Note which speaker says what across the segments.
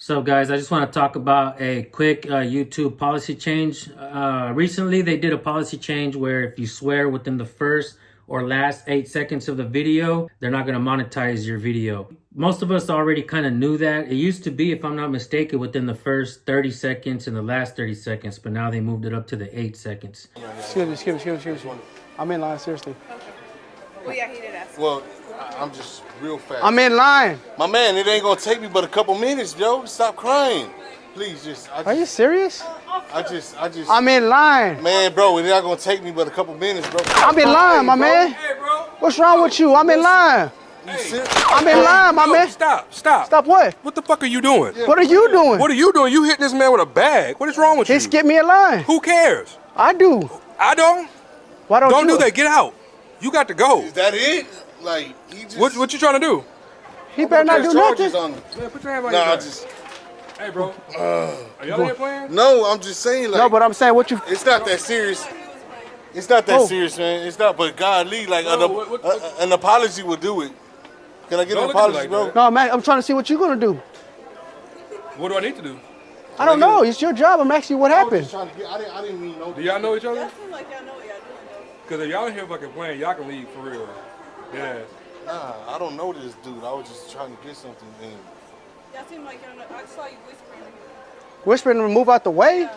Speaker 1: So, guys, I just want to talk about a quick YouTube policy change. Recently, they did a policy change where if you swear within the first or last 8 seconds of the video, they're not going to monetize your video. Most of us already kind of knew that. It used to be, if I'm not mistaken, within the first 30 seconds and the last 30 seconds, but now they moved it up to the 8 seconds.
Speaker 2: Excuse me. I'm in line, seriously.
Speaker 3: Okay. Well, yeah, he did ask.
Speaker 4: Well, I'm just real fast.
Speaker 2: I'm in line.
Speaker 4: My man, it ain't gonna take me but a couple minutes, yo. Stop crying. Please,
Speaker 2: Are you serious?
Speaker 4: I just.
Speaker 2: I'm in line.
Speaker 4: Man, bro, it's not gonna take me but a couple minutes, bro.
Speaker 2: I'm in line, my man.
Speaker 5: Hey, bro.
Speaker 2: What's wrong with you? I'm in line.
Speaker 4: You serious?
Speaker 2: I'm in line, my man.
Speaker 5: Stop.
Speaker 2: Stop what?
Speaker 5: What the fuck are you doing?
Speaker 2: What are you doing?
Speaker 5: What are you doing? You hitting this man with a bag. What is wrong with
Speaker 2: He
Speaker 5: you?
Speaker 2: skipped me in line.
Speaker 5: Who cares?
Speaker 2: I do.
Speaker 5: I don't.
Speaker 2: Why don't
Speaker 5: Don't
Speaker 2: you?
Speaker 5: do that. Get out. You got to go.
Speaker 4: Is that it? Like, he just.
Speaker 5: What you trying to do?
Speaker 2: He better not do nothing.
Speaker 4: On him.
Speaker 5: Man, put your hand by
Speaker 4: Nah,
Speaker 5: your
Speaker 4: I
Speaker 5: back.
Speaker 4: just.
Speaker 5: Hey, bro. Are y'all here playing?
Speaker 4: No, I'm just saying, like.
Speaker 2: No, but I'm saying what you.
Speaker 4: It's not that serious. It's not that
Speaker 2: Oh.
Speaker 4: serious, man. It's not. But God, Lee, like
Speaker 5: Bro, what-
Speaker 4: an apology will do it. Can I get
Speaker 5: Don't
Speaker 4: an
Speaker 5: look at me
Speaker 4: apology,
Speaker 5: like
Speaker 4: bro?
Speaker 5: that.
Speaker 2: No, man, I'm trying to see what you're gonna do.
Speaker 5: What do I need to do?
Speaker 2: I don't know. It's your job. I'm asking you what
Speaker 4: I was
Speaker 2: happened.
Speaker 4: just trying to get. I didn't mean no.
Speaker 5: Do y'all know each other?
Speaker 3: Y'all seem like y'all know what y'all doing,
Speaker 5: Because if y'all in here fucking playing, y'all can leave for real. Yeah.
Speaker 4: Nah, I don't know this dude. I was just trying to get something in.
Speaker 3: though. Y'all seem like y'all know. I saw you whispering.
Speaker 2: Whispering to move out the way?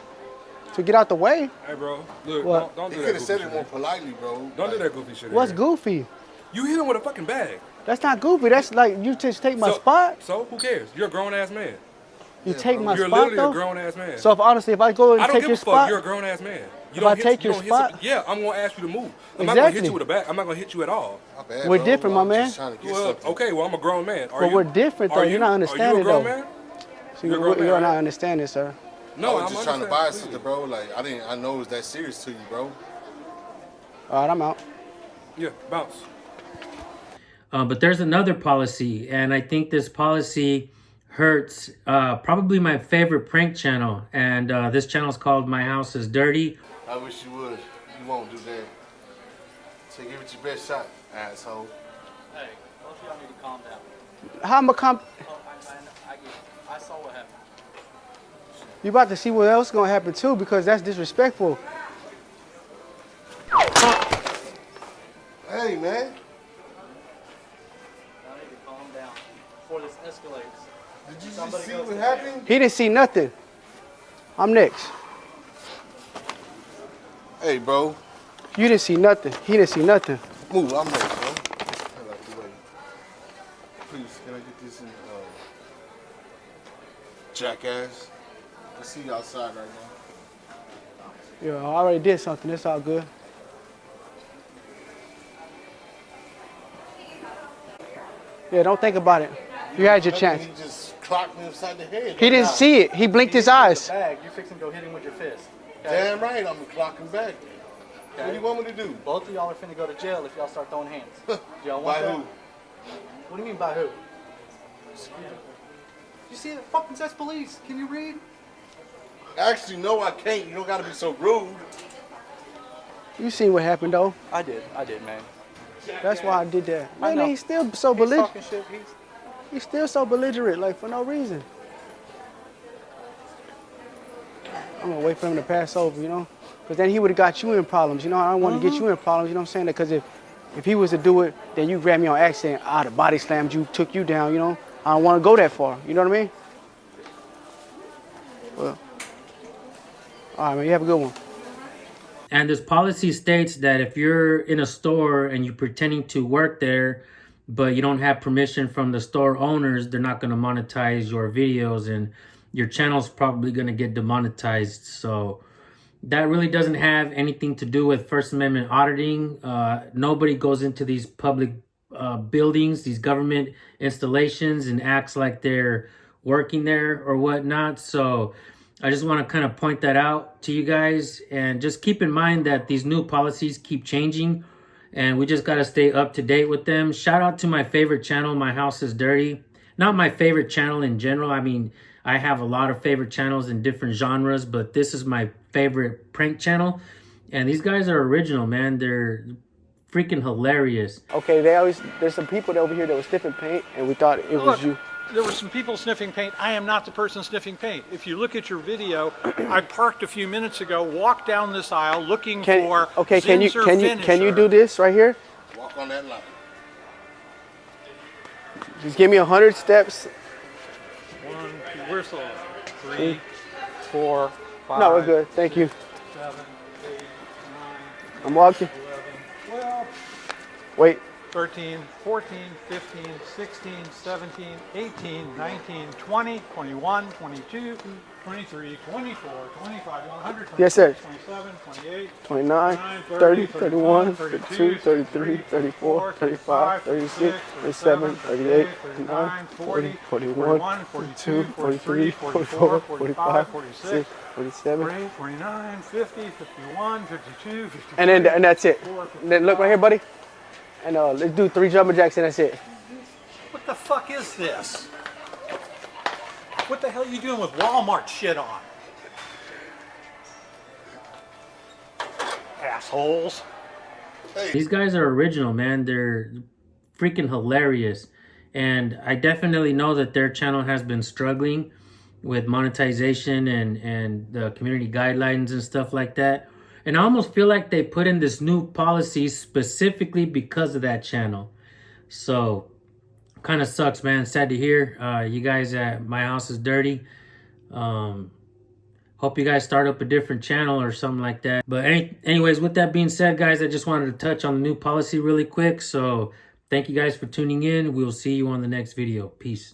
Speaker 2: To get out the way?
Speaker 5: Hey, bro. Look,
Speaker 2: What?
Speaker 5: don't
Speaker 4: He
Speaker 5: do
Speaker 4: could
Speaker 5: that
Speaker 4: have said
Speaker 5: goofy
Speaker 4: it more
Speaker 5: shit.
Speaker 4: politely, bro.
Speaker 5: Don't do that goofy shit.
Speaker 2: What's
Speaker 5: here.
Speaker 2: goofy?
Speaker 5: You hit him with a fucking bag.
Speaker 2: That's not goofy. That's like you just take my spot.
Speaker 5: So who cares? You're a grown ass man.
Speaker 2: You take my
Speaker 5: You're
Speaker 2: spot
Speaker 5: literally a
Speaker 2: though.
Speaker 5: grown ass man.
Speaker 2: So if honestly, if I go and
Speaker 5: I don't
Speaker 2: take
Speaker 5: give
Speaker 2: your
Speaker 5: a fuck.
Speaker 2: spot,
Speaker 5: You're a grown ass man.
Speaker 2: If I take your spot?
Speaker 5: Yeah, I'm gonna ask you to move. I'm not gonna hit
Speaker 2: Exactly.
Speaker 5: you with a bat. I'm not gonna hit you at all.
Speaker 4: My bad,
Speaker 2: We're
Speaker 4: bro.
Speaker 2: different,
Speaker 4: I'm
Speaker 2: my
Speaker 4: just trying to get
Speaker 5: Well,
Speaker 4: something.
Speaker 5: okay. Well, I'm a grown man. Are
Speaker 2: But
Speaker 5: you?
Speaker 2: we're different, though.
Speaker 5: Are
Speaker 2: You're not
Speaker 5: Are
Speaker 2: understanding,
Speaker 5: you a grown
Speaker 2: though.
Speaker 5: man?
Speaker 2: so
Speaker 5: you're a grown man,
Speaker 2: you're not
Speaker 5: right?
Speaker 2: understanding, sir.
Speaker 5: No,
Speaker 4: I was
Speaker 5: I'm
Speaker 4: just trying to
Speaker 5: understanding.
Speaker 4: buy a
Speaker 5: Please.
Speaker 4: sister, bro. Like I know it was that serious to you, bro.
Speaker 2: All right, I'm out.
Speaker 5: Yeah, bounce.
Speaker 1: But there's another policy, and I think this policy hurts probably my favorite prank channel. And this channel is called My House is Dirty.
Speaker 4: I wish you would. You won't do that. So give it your best shot, asshole.
Speaker 6: Hey, both of y'all need to calm down.
Speaker 2: How am I comp?
Speaker 6: Oh, I saw what happened.
Speaker 2: You about to see what else is gonna happen too, because that's disrespectful.
Speaker 4: Hey, man.
Speaker 6: Y'all need to calm down before this escalates.
Speaker 4: Did you
Speaker 6: Somebody
Speaker 4: just see
Speaker 6: goes
Speaker 4: what
Speaker 6: to
Speaker 4: happened?
Speaker 2: He didn't see nothing. I'm next.
Speaker 4: Hey, bro.
Speaker 2: You didn't see nothing. He didn't see nothing.
Speaker 4: Move. I'm next, bro. I like the way. Please, can I get this in? Jackass. I see you outside right now.
Speaker 2: Yeah, I already did something. It's all good. Yeah, don't think about it. You had your chance.
Speaker 4: He just clocked me upside the head.
Speaker 2: He didn't see it. He blinked his eyes.
Speaker 6: Bag, you fix him, go hit him with your fist. Okay?
Speaker 4: Damn right, I'm clocking back. What do you want me to do?
Speaker 6: Both of y'all are finna go to jail if y'all start throwing hands. Do y'all
Speaker 4: By
Speaker 6: want that?
Speaker 4: who?
Speaker 6: What do you mean by who? You see it fucking says police. Can you read?
Speaker 4: Actually, no, I can't. You don't gotta be so rude.
Speaker 2: You seen what happened though.
Speaker 6: I did, man.
Speaker 2: That's why I did that.
Speaker 6: I
Speaker 2: Man,
Speaker 6: know.
Speaker 2: he's still so
Speaker 6: He's
Speaker 2: belligerent.
Speaker 6: talking shit.
Speaker 2: He's still so belligerent, like for no reason. I'm gonna wait for him to pass over, you know, because then he would have got you in problems. You know, I don't want to get you in problems. You know what I'm saying? Because if he was to do it, then you grabbed me on accident, I'd have body slammed you, took you down. You know, I don't want to go that far. You know what I mean? Well, all right, man. You have a good one.
Speaker 1: And this policy states that if you're in a store and you're pretending to work there, but you don't have permission from the store owners, they're not going to monetize your videos and your channel's probably going to get demonetized. So that really doesn't have anything to do with First Amendment auditing. Nobody goes into these public buildings, these government installations, and acts like they're working there or whatnot. So I just want to kind of point that out to you guys, and just keep in mind that these new policies keep changing and we just got to stay up to date with them. Shout out to my favorite channel, My House is Dirty. Not my favorite channel in general. I mean, I have a lot of favorite channels in different genres, but this is my favorite prank channel. And these guys are original, man. They're freaking hilarious.
Speaker 2: Okay, there's some people over here that was sniffing paint, and we thought it was you.
Speaker 7: there were some people sniffing paint. I am not the person sniffing paint. If you look at your video, I parked a few minutes ago, walked down this aisle looking for
Speaker 2: can you
Speaker 7: Zinsser
Speaker 2: do this right here?
Speaker 4: Walk on that line.
Speaker 2: Just give me 100 steps.
Speaker 7: 1, 2, where's the 3, 4, 5.
Speaker 2: No, we're good. Thank you.
Speaker 7: 7, 8, 9,
Speaker 2: I'm walking.
Speaker 7: 11, 12,
Speaker 2: Wait.
Speaker 7: 13, 14, 15, 16, 17, 18, 19, 20, 21, 22, 23, 24, 25, 100,
Speaker 2: Yes, sir.
Speaker 7: 27, 28,
Speaker 2: 29, 30, 31, 32, 33, 34, 35, 36, 37, 38, 39, 40, 41, 42, 43, 44, 45, 46, 47.
Speaker 7: 48, 49, 50, 51, 52, 53.
Speaker 2: And that's it. Then look right here, buddy. And let's do 3 jumping jacks and that's it.
Speaker 7: What the fuck is this? What the hell are you doing with Walmart shit on? Assholes.
Speaker 1: These guys are original, man. They're freaking hilarious. And I definitely know that their channel has been struggling with monetization and the community guidelines and stuff like that. And I almost feel like they put in this new policy specifically because of that channel. So, kind of sucks, man. Sad to hear. You guys at My House is Dirty. Hope you guys start up a different channel or something like that. But anyways, with that being said, guys, I just wanted to touch on the new policy really quick. So, thank you guys for tuning in. We will see you on the next video. Peace.